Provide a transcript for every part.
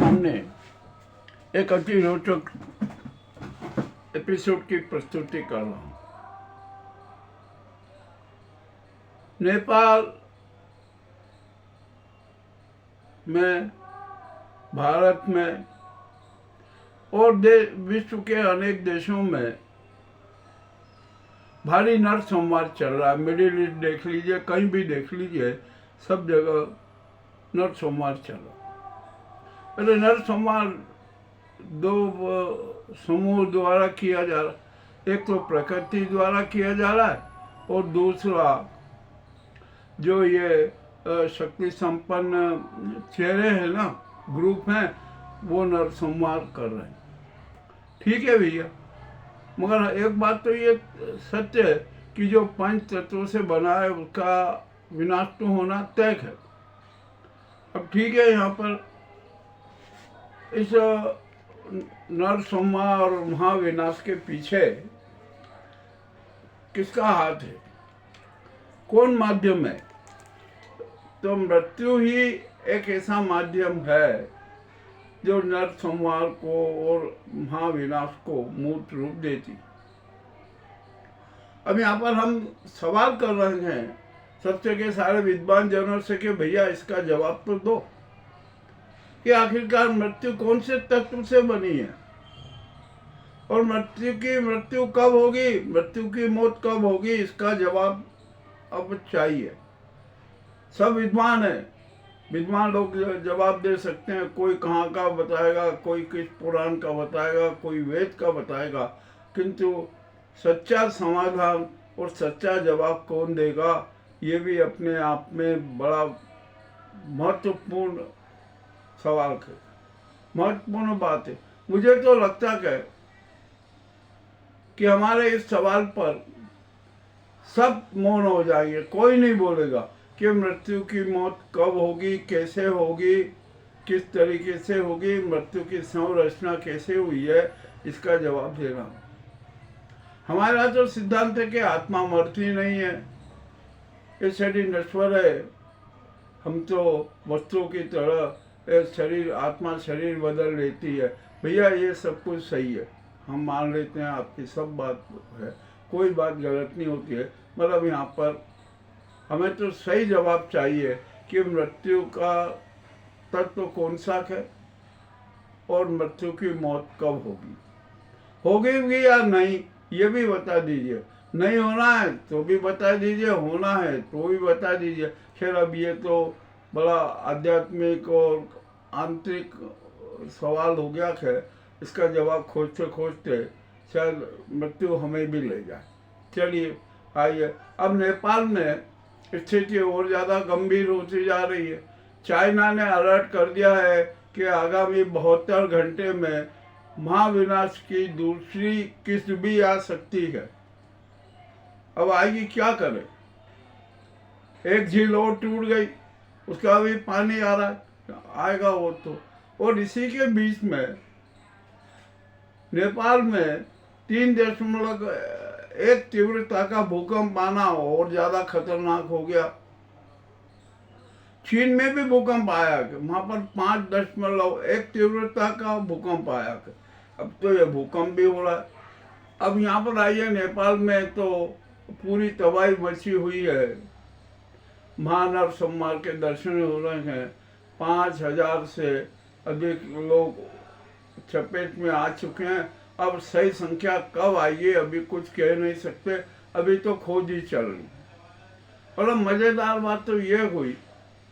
सामने एक अति रोचक एपिसोड की प्रस्तुति कर रहा हूँ। नेपाल में, भारत में और विश्व के अनेक देशों में भारी नरसंहार चल रहा है। मिडिल ईस्ट देख लीजिए, कहीं भी देख लीजिए, सब जगह नरसंहार चल रहा है। अरे नरसंहार दो समूह द्वारा किया जा रहा है। एक तो प्रकृति द्वारा किया जा रहा है और दूसरा जो ये शक्ति संपन्न चेहरे हैं ना, ग्रुप हैं, वो नरसंहार कर रहे हैं। ठीक है भैया, मगर एक बात तो ये सत्य है कि जो पंच तत्वों से बना है उसका विनाश तो होना तय है। अब ठीक है, यहाँ पर इस नरसंहार और महाविनाश के पीछे किसका हाथ है, कौन माध्यम है? तो मृत्यु ही एक ऐसा माध्यम है जो नरसंहार को और महाविनाश को मूर्त रूप देती। अब यहाँ पर हम सवाल कर रहे हैं सत्य के सारे विद्वान जनों से कि भैया इसका जवाब तो दो कि आखिरकार मृत्यु कौन से तत्व से बनी है और मृत्यु कब होगी, मृत्यु की मौत कब होगी, इसका जवाब अब चाहिए। सब विद्वान है, विद्वान लोग जवाब दे सकते हैं। कोई कहाँ का बताएगा, कोई किस पुराण का बताएगा, कोई वेद का बताएगा, किंतु सच्चा समाधान और सच्चा जवाब कौन देगा, ये भी अपने आप में बड़ा महत्वपूर्ण सवाल है, महत्वपूर्ण बात है। मुझे तो लगता है कि हमारे इस सवाल पर सब मौन हो जाएंगे, कोई नहीं बोलेगा कि मृत्यु की मौत कब होगी, कैसे होगी, किस तरीके से होगी, मृत्यु की संरचना कैसे हुई है, इसका जवाब देना। हमारा तो सिद्धांत है कि आत्मा मरती नहीं है, ये शरीर नश्वर है। हम तो वस्त्रों की तरह शरीर, आत्मा शरीर बदल लेती है। भैया ये सब कुछ सही है, हम मान लेते हैं, आपकी सब बात है, कोई बात गलत नहीं होती है। मतलब यहाँ पर हमें तो सही जवाब चाहिए कि मृत्यु का तत्व कौन सा है और मृत्यु की मौत कब होगी भी या नहीं, ये भी बता दीजिए। नहीं होना है तो भी बता दीजिए, होना है तो भी बता दीजिए। खैर अब ये तो बड़ा आध्यात्मिक और आंतरिक सवाल हो गया है, इसका जवाब खोजते खोजते शायद मृत्यु हमें भी ले जाए। चलिए आइए, अब नेपाल में स्थिति और ज़्यादा गंभीर होती जा रही है। चाइना ने अलर्ट कर दिया है कि आगामी 72 घंटे में महाविनाश की दूसरी किस्त भी आ सकती है। अब आएगी, क्या करें? एक झील और टूट गई, उसका भी पानी आ रहा है, आएगा वो तो। और इसी के बीच में नेपाल में 3.1 तीव्रता का भूकंप आना और ज्यादा खतरनाक हो गया। चीन में भी भूकंप आया, वहां पर 5.1 तीव्रता का भूकंप आया। अब तो ये भूकंप भी हो रहा है। अब यहाँ पर आइए, नेपाल में तो पूरी तबाही मची हुई है। महानरसंहार के दर्शन हो रहे हैं, 5,000 से अधिक लोग चपेट में आ चुके हैं। अब सही संख्या कब आएगी अभी कुछ कह नहीं सकते, अभी तो खोज ही चल रही। और मजेदार बात तो ये हुई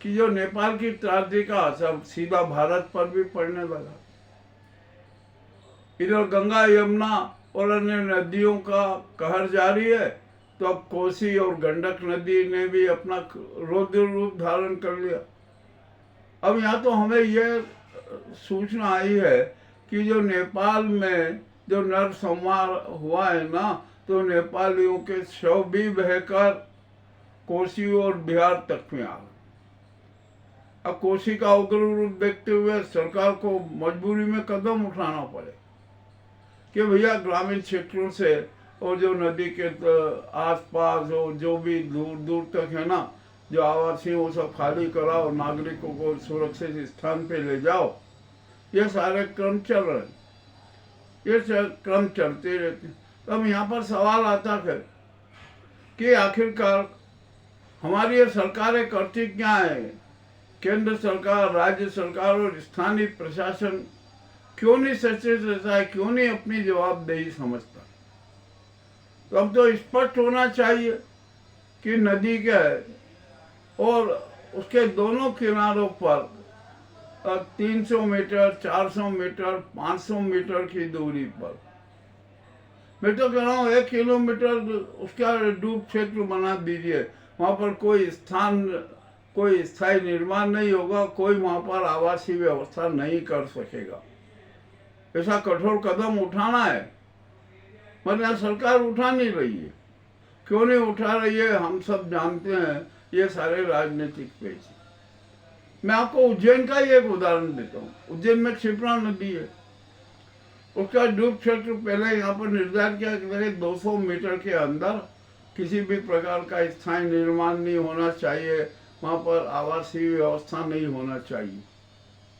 कि जो नेपाल की त्रासदी का असर सीधा भारत पर भी पड़ने लगा। इधर गंगा, यमुना और अन्य नदियों का कहर जारी है, तो अब कोसी और गंडक नदी ने भी अपना रौद्र रूप धारण कर लिया। अब यहाँ तो हमें यह सूचना आई है कि जो नेपाल में जो नरसंहार हुआ है ना, तो नेपालियों के शव भी बहकर कोसी और बिहार तक में आ गए। अब कोसी का उग्र रूप देखते हुए सरकार को मजबूरी में कदम उठाना पड़े कि भैया ग्रामीण क्षेत्रों से और जो नदी के आसपास और जो भी दूर दूर तक है ना, जो आवासीय वो सब खाली कराओ, नागरिकों को सुरक्षित स्थान पे ले जाओ। ये सारे क्रम चल रहे हैं, ये क्रम चलते रहते हैं। तो अब यहाँ पर सवाल आता है कि आखिरकार हमारी ये सरकारें करती क्या है, केंद्र सरकार, राज्य सरकार और स्थानीय प्रशासन क्यों नहीं सचेत रहता है, क्यों नहीं अपनी जवाबदेही समझता। तो अब तो स्पष्ट होना चाहिए कि नदी क्या है और उसके दोनों किनारों पर 300 मीटर, 400 मीटर, 500 मीटर की दूरी पर, मैं तो कह रहा हूँ 1 किलोमीटर उसका डूब क्षेत्र बना दीजिए। वहाँ पर कोई स्थायी निर्माण नहीं होगा, कोई वहाँ पर आवासीय व्यवस्था नहीं कर सकेगा। ऐसा कठोर कदम उठाना है, मगर सरकार उठा नहीं रही है। क्यों नहीं उठा रही है हम सब जानते हैं, ये सारे राजनीतिक पेच। मैं आपको उज्जैन का ही एक उदाहरण देता हूँ। उज्जैन में क्षिप्रा नदी है, उसका डूब क्षेत्र पहले यहाँ पर निर्धारित किया कि 200 मीटर के अंदर किसी भी प्रकार का स्थायी निर्माण नहीं होना चाहिए, वहाँ पर आवासीय व्यवस्था नहीं होना चाहिए।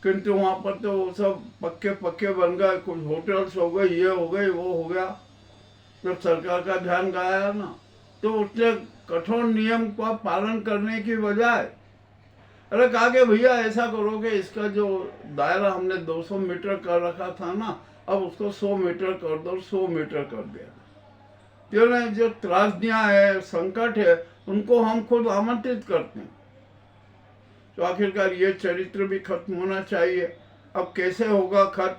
किंतु वहाँ पर तो वो सब पक्के बन गए, कुछ होटल्स हो गए, ये हो गए, वो हो गया। जब सरकार का ध्यान गया ना, तो उसने कठोर नियम का पालन करने की बजाय अरे कहा कि भैया ऐसा करो कि इसका जो दायरा हमने 200 मीटर कर रखा था ना, अब उसको 100 मीटर कर दो, 100 मीटर कर दिया। क्यों जो त्रासदियाँ है, संकट है, उनको हम खुद आमंत्रित करते हैं। तो आखिरकार ये चरित्र भी खत्म होना चाहिए। अब कैसे होगा खत्म,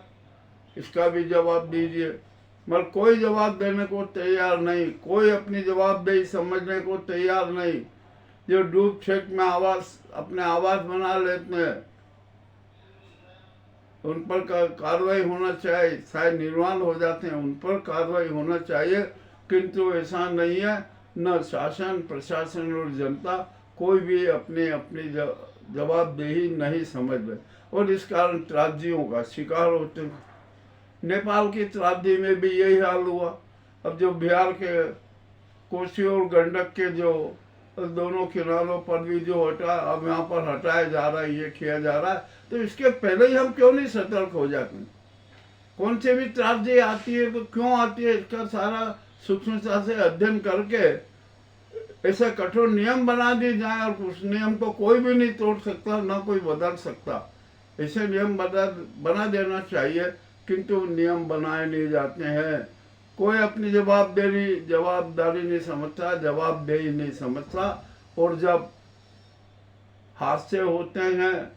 इसका भी जवाब दीजिए। मगर कोई जवाब देने को तैयार नहीं, कोई अपनी जवाबदेही समझने को तैयार नहीं। जो डूब क्षेत्र में अपने आवास बना लेते हैं, उन पर कार्रवाई होना चाहिए। शायद निर्माण हो जाते हैं, उन पर कार्रवाई होना चाहिए। किंतु ऐसा नहीं है, न शासन, प्रशासन और जनता कोई भी अपनी जवाबदेही नहीं समझ रहे, और इस कारण त्रासदियों का शिकार होते हैं। नेपाल की त्रासदी में भी यही हाल हुआ। अब जो बिहार के कोसी और गंडक के जो दोनों किनारों पर भी जो अब यहाँ पर हटाया जा रहा है, ये किया जा रहा है, तो इसके पहले ही हम क्यों नहीं सतर्क हो जाते हैं? कौन सी भी त्रासदी आती है तो क्यों आती है, इसका सारा सूक्ष्मता से अध्ययन करके ऐसे कठोर नियम बना दिए जाए, और उस नियम को कोई भी नहीं तोड़ सकता, ना कोई बदल सकता। ऐसे नियम बना देना चाहिए, किंतु नियम बनाए नहीं जाते हैं। कोई अपनी जवाबदारी नहीं समझता, जवाबदेही नहीं समझता। और जब हादसे होते हैं,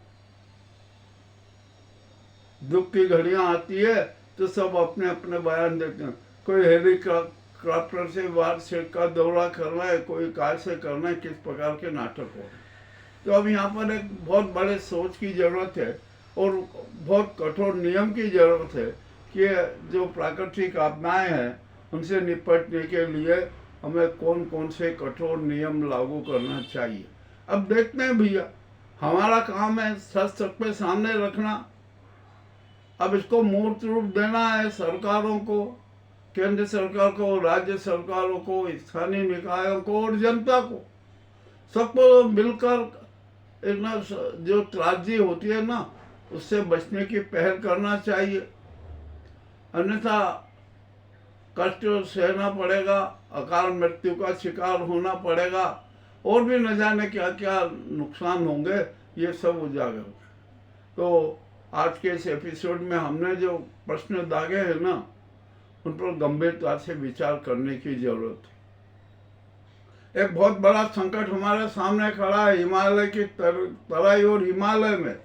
दुख की घड़ियां आती है, तो सब अपने अपने बयान देते हैं। कोई हेलीकॉप्टर से वार्षिक का दौरा करना है, कोई कार से करना है, किस प्रकार के नाटक हो रहे हैं। तो अब यहाँ पर एक बहुत बड़े सोच की जरूरत है और बहुत कठोर नियम की जरूरत है कि जो प्राकृतिक आपदाएं हैं उनसे निपटने के लिए हमें कौन कौन से कठोर नियम लागू करना चाहिए। अब देखते हैं भैया, हमारा काम है सच पे सामने रखना। अब इसको मूर्त रूप देना है सरकारों को, केंद्र सरकार को, राज्य सरकारों को, स्थानीय निकायों को और जनता को, सबको मिलकर इतना जो त्रासदी होती है ना, उससे बचने की पहल करना चाहिए। अन्यथा कष्ट सहना पड़ेगा, अकाल मृत्यु का शिकार होना पड़ेगा, और भी न जाने क्या क्या नुकसान होंगे, ये सब उजागर। तो आज के इस एपिसोड में हमने जो प्रश्न दागे हैं ना, उन पर गंभीरता से विचार करने की जरूरत है। एक बहुत बड़ा संकट हमारे सामने खड़ा है हिमालय की तराई और हिमालय में।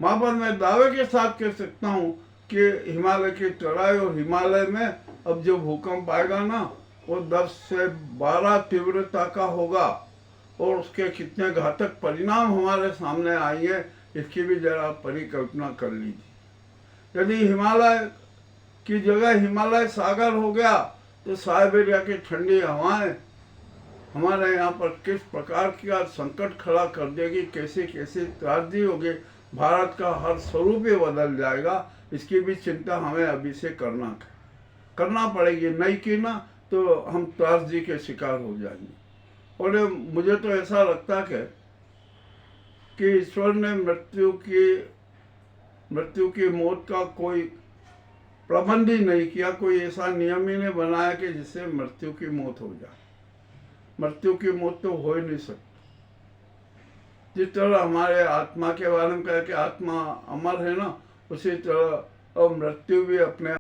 वहाँ पर मैं दावे के साथ कह सकता हूँ कि हिमालय की तराई और हिमालय में अब जो भूकंप आएगा ना, वो 10 से 12 तीव्रता का होगा, और उसके कितने घातक परिणाम हमारे सामने आएंगे, इसकी भी जरा परिकल्पना कर लीजिए। यदि हिमालय की जगह हिमालय सागर हो गया, तो साइबेरिया की ठंडी हवाएं हमारे यहाँ पर किस प्रकार का संकट खड़ा कर देगी, कैसी कैसी त्रासदी होगी, भारत का हर स्वरूप ही बदल जाएगा। इसकी भी चिंता हमें अभी से करना पड़ेगी, नहीं की ना तो हम त्रासदी के शिकार हो जाएंगे। और मुझे तो ऐसा लगता है कि ईश्वर ने मृत्यु की मृत्यु की मौत का कोई प्रबंध ही नहीं किया, कोई ऐसा नियम ही नहीं बनाया कि जिससे मृत्यु की मौत हो जाए। मृत्यु की मौत तो हो ही नहीं सकती। जिस तरह हमारे आत्मा के बारे में कहा कि आत्मा अमर है ना, उसी तरह अब मृत्यु भी अपने